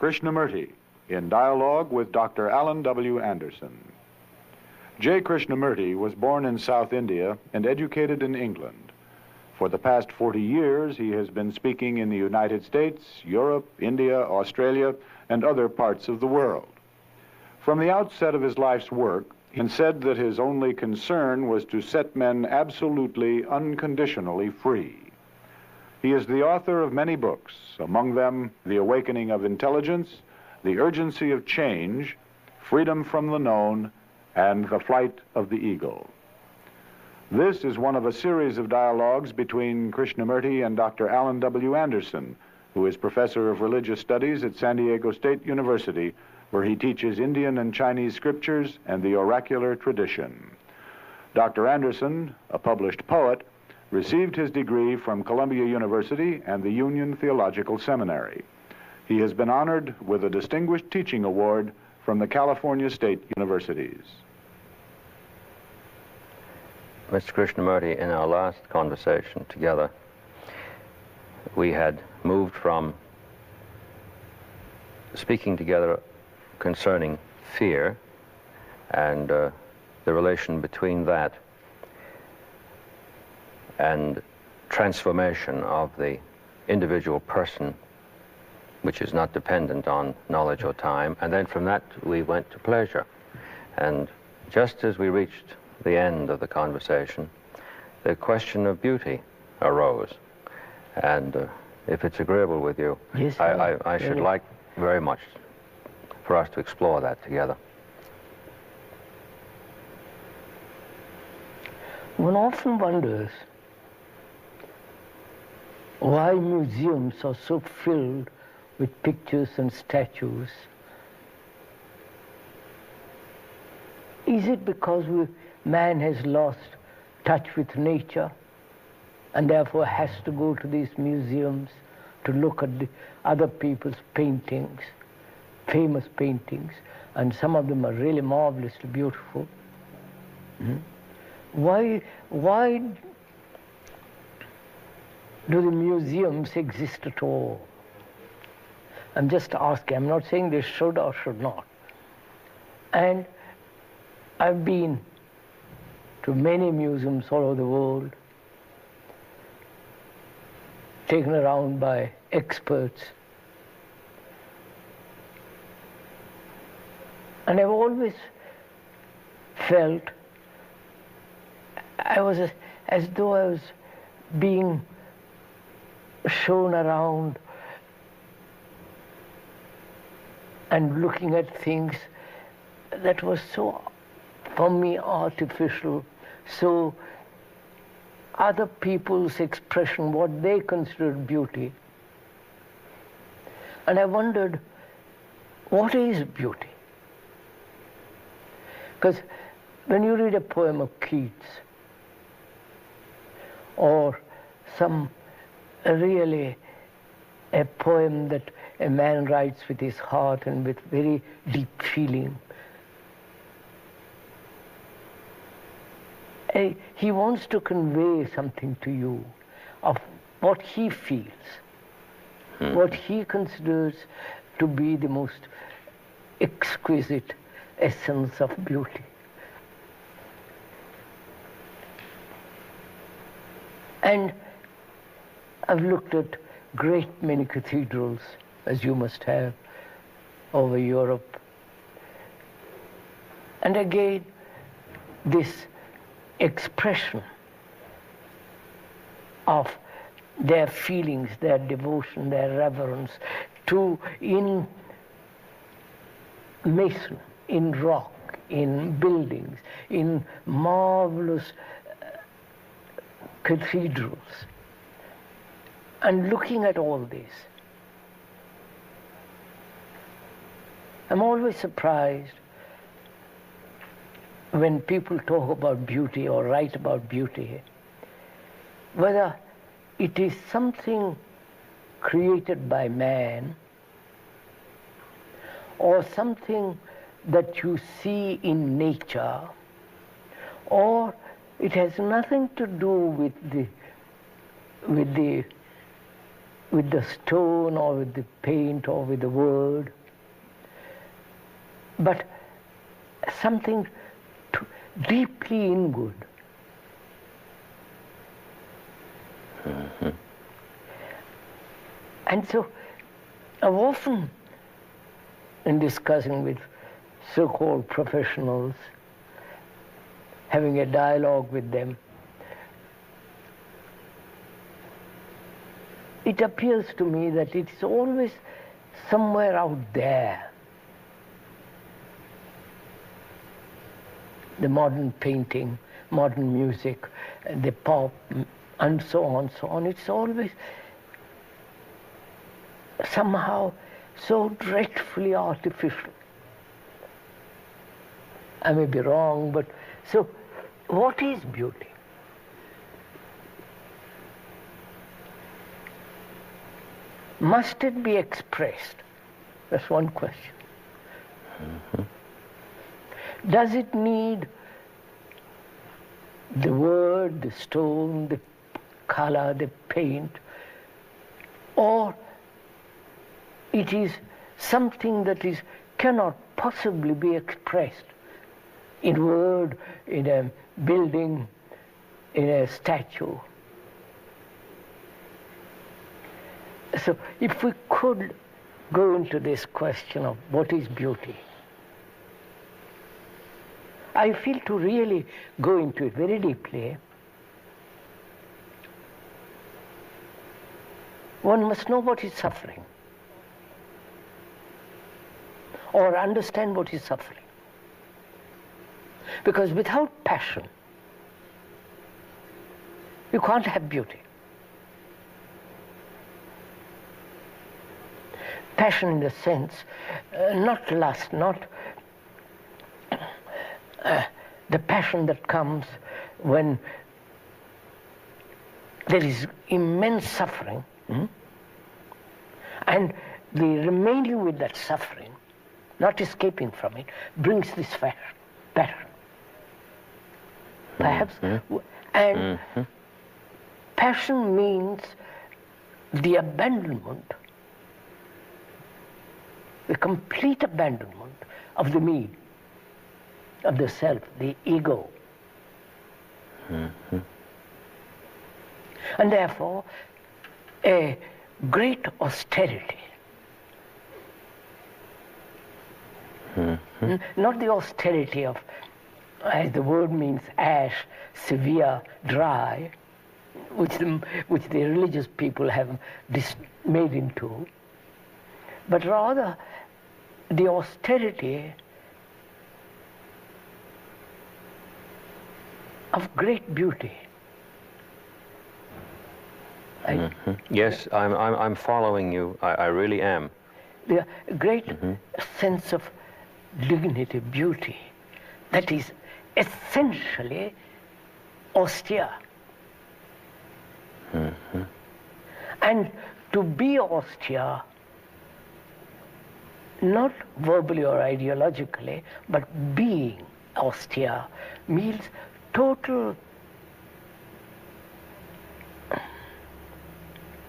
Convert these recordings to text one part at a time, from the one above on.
Krishnamurti in dialogue with Dr. Alan W. Anderson. J. Krishnamurti was born in South India and educated in England. For the past 40 years, he has been speaking in the United States, Europe, India, Australia, and other parts of the world. From the outset of his life's work, he said that his only concern was to set men absolutely, unconditionally free. He is the author of many books, among them The Awakening of Intelligence, The Urgency of Change, Freedom from the Known, and The Flight of the Eagle. This is one of a series of dialogues between Krishnamurti and Dr. Alan W. Anderson, who is professor of religious studies at San Diego State University, where he teaches Indian and Chinese scriptures and the oracular tradition. Dr. Anderson, a published poet, received his degree from Columbia University and the Union Theological Seminary. He has been honored with a Distinguished Teaching Award from the California State Universities. Mr. Krishnamurti, in our last conversation together, we had moved from speaking together concerning fear and the relation between that and transformation of the individual person, which is not dependent on knowledge or time. And then from that we went to pleasure. And just as we reached the end of the conversation, the question of beauty arose. And if it's agreeable with you, yes, I should like very much for us to explore that together. One often wonders why museums are so filled with pictures and statues. Is it because man has lost touch with nature and therefore has to go to these museums to look at the other people's paintings, famous paintings, and some of them are really marvelously beautiful? Why do the museums exist at all? I'm just asking. I'm not saying they should or should not. And I've been to many museums all over the world, taken around by experts. And I've always felt I was as though I was being shown around and looking at things that was so, for me, artificial, so other people's expression, what they considered beauty. And I wondered, what is beauty? Because when you read a poem of Keats, or some really a poem that a man writes with his heart and with very deep feeling, he wants to convey something to you of what he feels, what he considers to be the most exquisite essence of beauty. And I've looked at great many cathedrals, as you must have, over Europe. And again, this expression of their feelings, their devotion, their reverence to, in mason, in rock, in buildings, in marvelous cathedrals. And looking at all this, I'm always surprised when people talk about beauty or write about beauty, whether it is something created by man or something that you see in nature, or it has nothing to do with with the stone or with the paint or with the word, but something deeply inward. Mm-hmm. And so I've often, in discussing with so-called professionals, having a dialogue with them, it appears to me that it's always somewhere out there. The modern painting, modern music, the pop, and so on, it's always somehow so dreadfully artificial. I may be wrong, but so what is beauty? Must it be expressed? That's one question. Mm-hmm. Does it need the word, the stone, the color, the paint, or it is something that cannot possibly be expressed in word, in a building, in a statue? So if we could go into this question of what is beauty, I feel to really go into it very deeply, one must know what is suffering, or understand what is suffering. Because without passion, you can't have beauty. Passion in the sense, not lust, not the passion that comes when there is immense suffering, and the remaining with that suffering, not escaping from it, brings this passion. Perhaps, and passion means the abandonment, the complete abandonment of the me, of the self, the ego. Mm-hmm. And therefore, a great austerity. Mm-hmm. Not the austerity of, as the word means, ash, severe, dry, which the religious people have made into, but rather the austerity of great beauty. Mm-hmm. Yes, I'm following you. I really am. The great sense of dignity, beauty, that is essentially austere. Mm-hmm. And to be austere, not verbally or ideologically, but being austere means total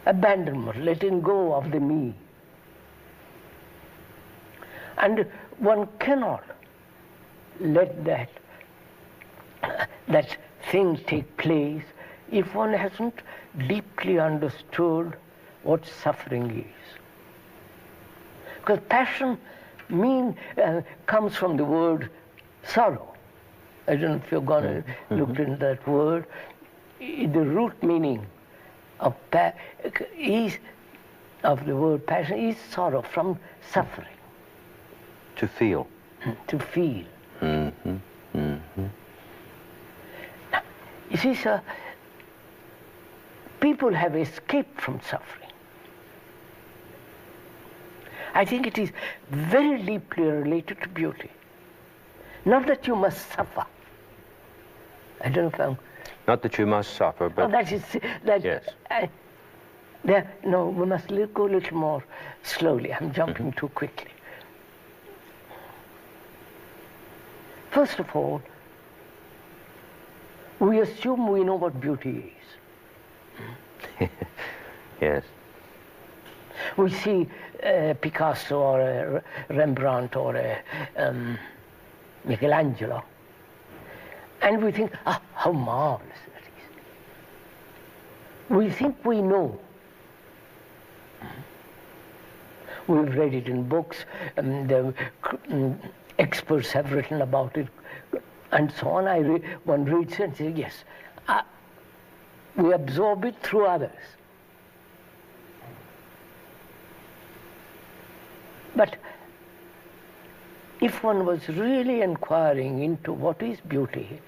abandonment, letting go of the me. And one cannot let that thing take place if one hasn't deeply understood what suffering is. Because passion comes from the word sorrow. I don't know if you've gone and looked into that word. The root meaning of the word passion is sorrow, from suffering. To feel. To feel. Mm-hmm. Mm-hmm. You see, sir, people have escaped from suffering. I think it is very deeply related to beauty. Not that you must suffer. I don't know if I'm... Not that you must suffer, but... Yes. No, we must go a little more slowly. I'm jumping too quickly. First of all, we assume we know what beauty is. Yes. We see Picasso or a Rembrandt or a Michelangelo, and we think, ah, how marvelous that is. We think we know. We've read it in books, the experts have written about it, and so on. One reads and says, yes, we absorb it through others. But if one was really inquiring into what is beauty,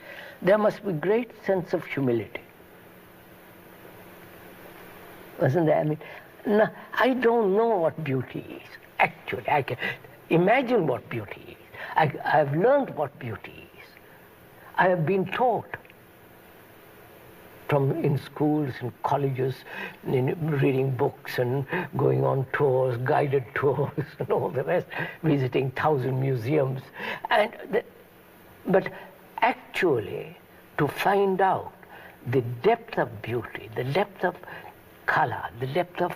there must be great sense of humility. Wasn't there? I mean, no, I don't know what beauty is. Actually, I can imagine what beauty is. I've learned what beauty is. I have been taught in schools and colleges, reading books and going on tours, guided tours and all the rest, visiting 1,000 museums. But actually, to find out the depth of beauty, the depth of color, the depth of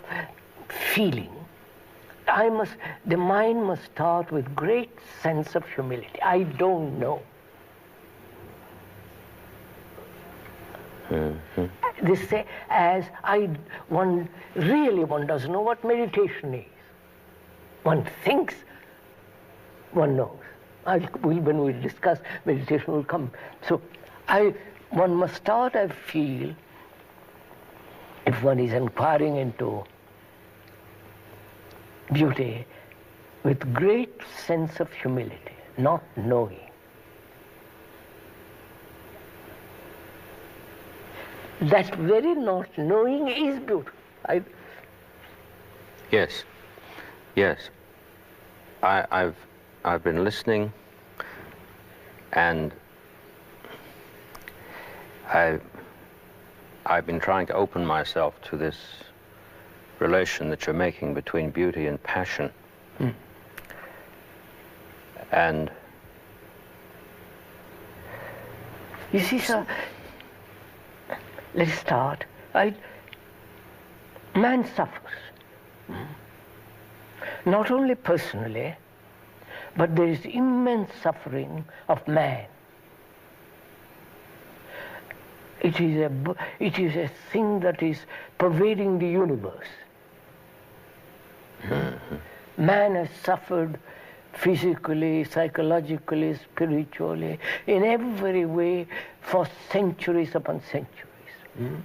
feeling, the mind must start with great sense of humility. I don't know. Mm-hmm. This say, one doesn't know what meditation is. One thinks one knows. When we discuss meditation, will come. So one must start, I feel, if one is inquiring into beauty, with great sense of humility, not knowing. That very not knowing is beautiful. Yes, yes. I've been listening, and I've been trying to open myself to this relation that you're making between beauty and passion. Mm. And you see, sir, let's start. Man suffers. Not only personally, but there is immense suffering of man. It is a thing that is pervading the universe. Mm-hmm. Man has suffered physically, psychologically, spiritually, in every way for centuries upon centuries. Mm.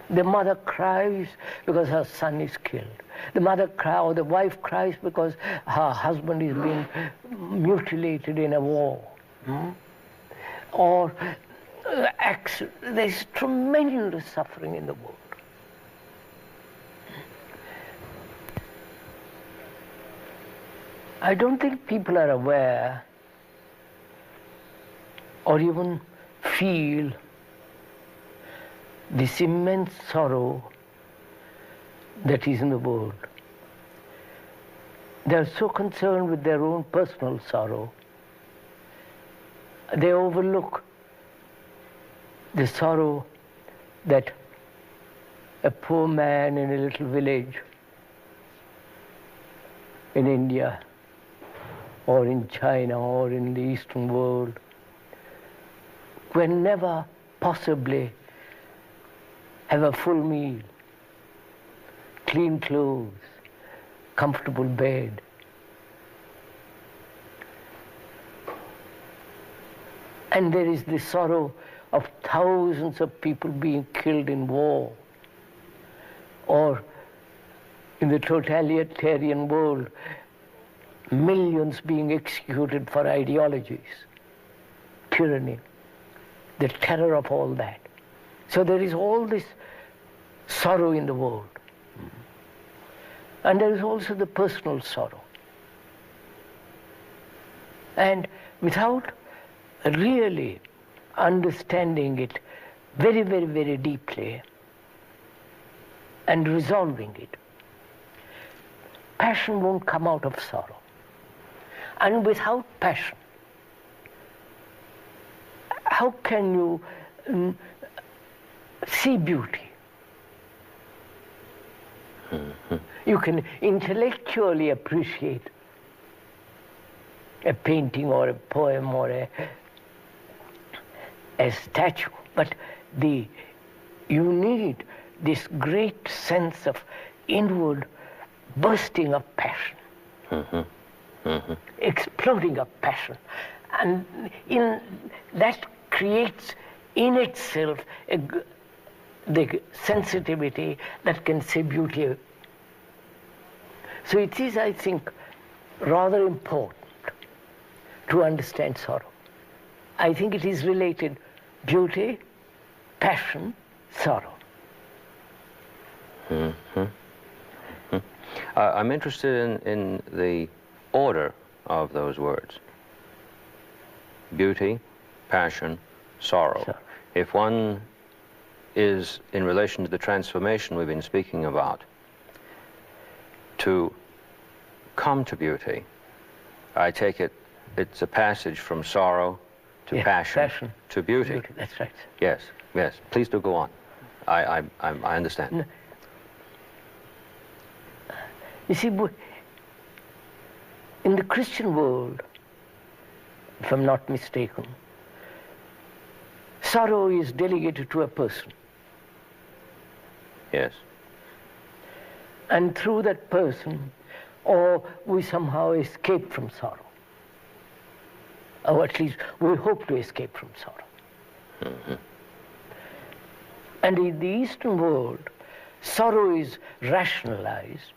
The mother cries because her son is killed. The mother cries, or the wife cries because her husband is being mutilated in a war. Mm. Or there's tremendous suffering in the world. I don't think people are aware or even feel this immense sorrow that is in the world. They are so concerned with their own personal sorrow, they overlook the sorrow that a poor man in a little village in India or in China or in the Eastern world can never possibly have a full meal, clean clothes, comfortable bed. And there is the sorrow of thousands of people being killed in war, or in the totalitarian world, millions being executed for ideologies, tyranny, the terror of all that. So there is all this sorrow in the world. And there is also the personal sorrow. And without really understanding it very, very, very deeply and resolving it, passion won't come out of sorrow. And without passion, how can you see beauty? Mm-hmm. You can intellectually appreciate a painting or a poem or a statue, but you need this great sense of inward bursting of passion, exploding of passion, and that creates in itself the sensitivity that can say beauty. So it is, I think, rather important to understand sorrow. I think it is related: beauty, passion, sorrow. I'm interested in the order of those words. Beauty, passion, sorrow. If one is, in relation to the transformation we've been speaking about, to come to beauty, I take it it's a passage from sorrow to passion to beauty. That's right. Yes, yes. Please do go on. I understand. You see, in the Christian world, if I'm not mistaken, sorrow is delegated to a person. Yes. And through that person, or we somehow escape from sorrow. Or at least we hope to escape from sorrow. And in the Eastern world, sorrow is rationalized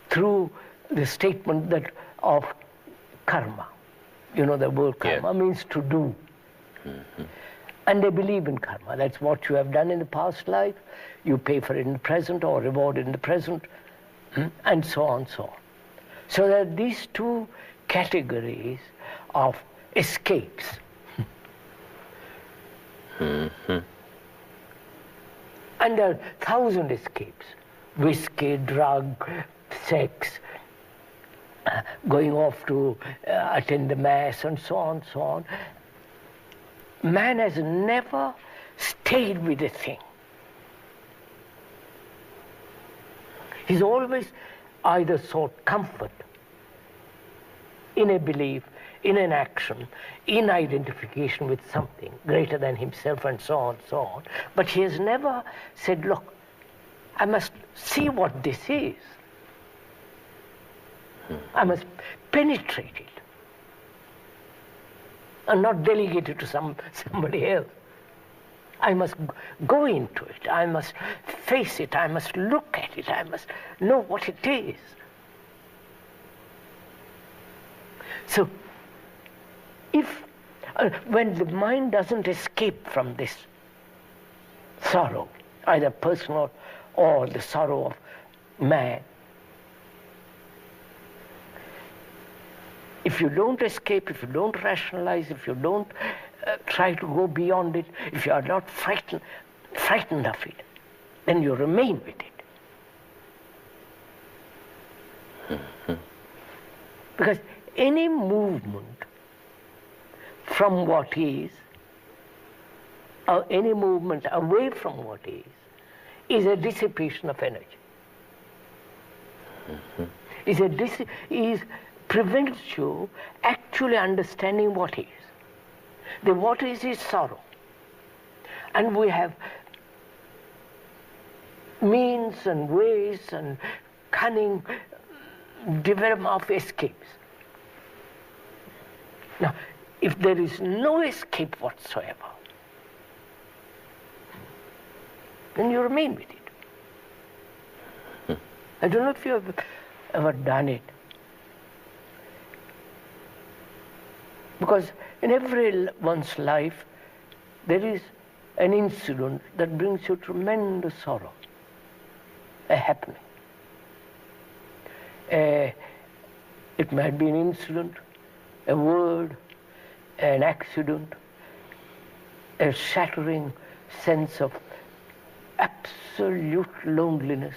through the statement that of karma. You know, the word karma means to do. And they believe in karma. That's what you have done in the past life. You pay for it in the present or reward it in the present, and so on, so on. So that these two categories of escapes. And there are 1,000 escapes. Whiskey, drug, sex, going off to attend the mass, and so on, so on. Man has never stayed with a thing. He's always either sought comfort in a belief, in an action, in identification with something greater than himself, and so on, so on. But he has never said, look, I must see what this is. I must penetrate it and not delegate it to somebody else. I must go into it. I must face it. I must look at it. I must know what it is. So, when the mind doesn't escape from this sorrow, either personal or the sorrow of man, if you don't escape, if you don't rationalize, if you don't try to go beyond it, if you are not frightened of it, then you remain with it. Because any movement from what is, or any movement away from what is a dissipation of energy. Prevents you actually understanding what is. The what is sorrow. And we have means and ways and cunning development of escapes. Now, if there is no escape whatsoever, then you remain with it. I don't know if you have ever done it. Because in everyone's life, there is an incident that brings you tremendous sorrow, a happening. It might be an incident, a word, an accident, a shattering sense of absolute loneliness,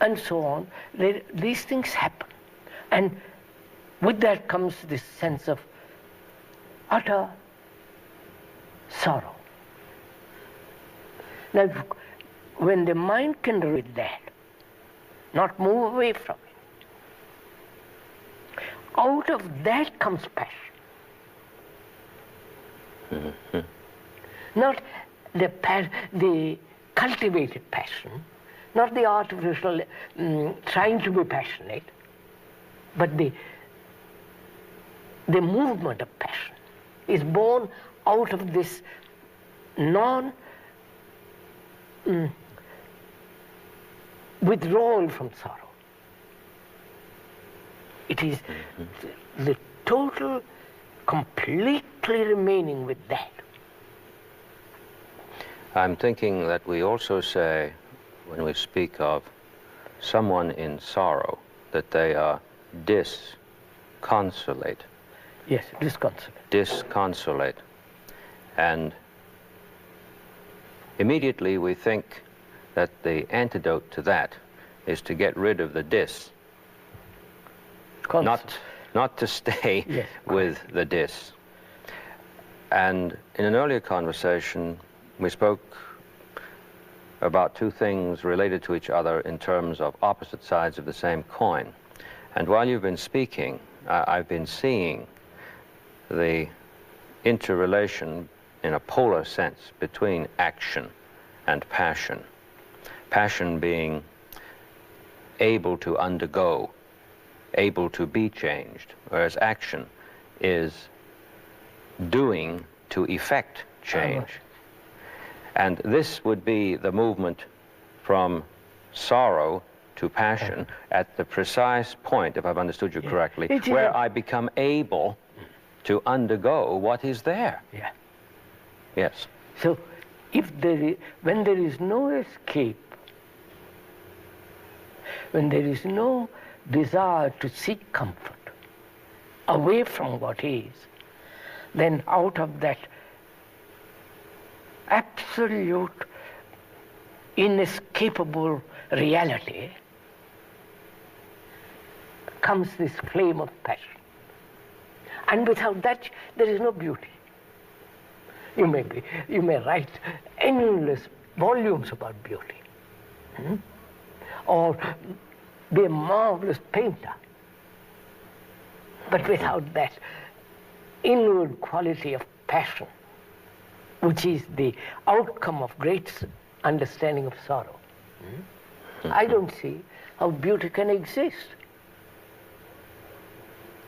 and so on. These things happen. And with that comes this sense of utter sorrow. Now, when the mind can read that, not move away from it, out of that comes passion. Mm-hmm. Not the cultivated passion, not the artificial trying to be passionate, but the movement of passion is born out of this withdrawal from sorrow. It is the total, completely remaining with that. I'm thinking that we also say, when we speak of someone in sorrow, that they are disconsolate. Yes, disconsolate. Disconsolate. And immediately we think that the antidote to that is to get rid of the dis. Not to stay yes, with the dis. And in an earlier conversation, we spoke about two things related to each other in terms of opposite sides of the same coin. And while you've been speaking, I've been seeing the interrelation in a polar sense between action and passion. Passion being able to undergo, able to be changed, whereas action is doing to effect change. And this would be the movement from sorrow to passion at the precise point, if I've understood you correctly, where I become able to undergo what is there. Yeah. Yes. So when there is no escape, when there is no desire to seek comfort away from what is, then out of that absolute, inescapable reality comes this flame of passion. And without that, there is no beauty. You may write endless volumes about beauty, or be a marvelous painter. But without that inward quality of passion, which is the outcome of great understanding of sorrow, I don't see how beauty can exist.